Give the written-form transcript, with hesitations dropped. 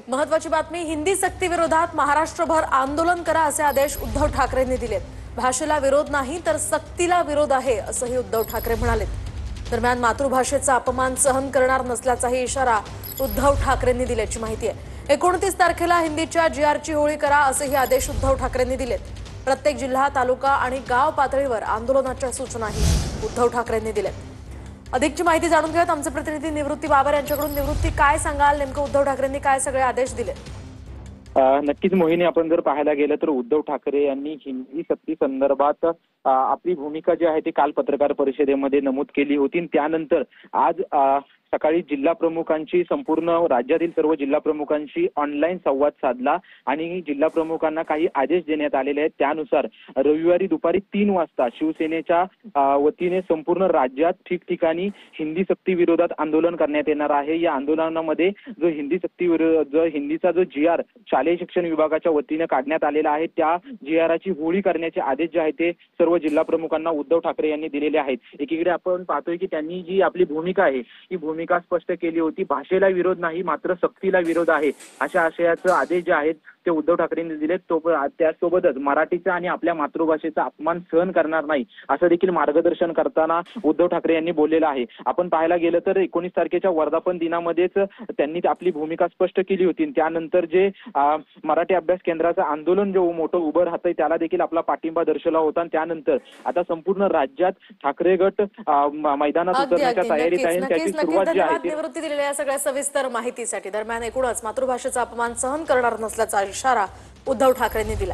महत्वाची बातमी, हिंदी सक्ती विरोधात महाराष्ट्रभर आंदोलन करा असे आदेश उद्धव ठाकरेंनी दिलेत। भाषेला विरोध नाही तर सक्तीला विरोध आहे असंही उद्धव ठाकरे म्हणाले। दरम्यान मातृभाषेचा अपमान सहन करणार नसल्याचाही इशारा उद्धव ठाकरेंनी दिल्याची माहिती आहे। 29 तारखेला हिंदीच्या जीआरची होळी करा असेही आदेश उद्धव ठाकरेंनी दिलेत। प्रत्येक जिल्हा, तालुका आणि गाव पातळीवर आंदोलनाच्या सूचनाही उद्धव ठाकरेंनी दिल्यात। अधिकची माहिती जाणून घेऊयात आमचे प्रतिनिधी निवृत्ती बाबर यांच्याकडून। निवृत्ती, काय सांगाल, नेमकं उद्धव ठाकरेंनी काय सगळे आदेश दिले? नक्कीच मोहिनी, आपण जर पाहायला गेलं तर उद्धव ठाकरे यांनी हिंदी सक्ती संदर्भात आपली भूमिका जी आहे ती काल पत्रकार परिषदेमध्ये नमूद केली होती। त्यानंतर आज सकाळी जिल्हा प्रमुखांची, संपूर्ण राज्यातील सर्व जिल्हा प्रमुखांशी ऑनलाईन संवाद साधला आणि जिल्हा प्रमुखांना काही आदेश देण्यात आलेले आहेत। त्यानुसार रविवारी दुपारी 3 वाजता शिवसेनेच्या वतीने संपूर्ण राज्यात ठिकठिकाणी हिंदी सक्ती विरोधात आंदोलन करण्यात येणार आहे। या आंदोलनामध्ये जो हिंदी सक्ती हिंदीचा जो जीआर शालेय शिक्षण विभागाच्या वतीने काढण्यात आलेला आहे, त्या जीआरची होळी करण्याचे आदेश जे आहेत ते सर्व जिल्हा प्रमुखांना उद्धव ठाकरे यांनी दिलेले आहेत। एकीकडे आपण पाहतोय की त्यांनी जी आपली भूमिका आहे ती भूमिका स्पष्ट केली होती, भाषेला विरोध नाही मात्र सक्तीला विरोध आहे अशा आशयाचे आदेश जे आहेत ते उद्धव ठाकरेंनी दिलेत। त्यासोबतच मराठीचा आणि आपल्या मातृभाषेचा अपमान सहन करणार नाही असं देखील मार्गदर्शन करताना उद्धव ठाकरे यांनी बोललेलं आहे। आपण पाहायला गेलं तर 19 तारखेच्या वर्धापन दिनामध्येच त्यांनी आपली भूमिका स्पष्ट केली होती। त्यानंतर जे मराठी अभ्यास केंद्राचं आंदोलन जे मोठं उभं राहतंय त्याला देखील आपला पाठिंबा दर्शवला होता। त्यानंतर आता संपूर्ण राज्यात ठाकरे गट मैदानात उतरण्याच्या तयारीत आहे। त्याची सुरुवात जी आहे निवृत्ती दिलेल्या सगळ्या सविस्तर माहितीसाठी। दरम्यान एकूणच मातृभाषेचा अपमान सहन करणार नसल्याचा इशारा उद्धव ठाकरेंनी दिला।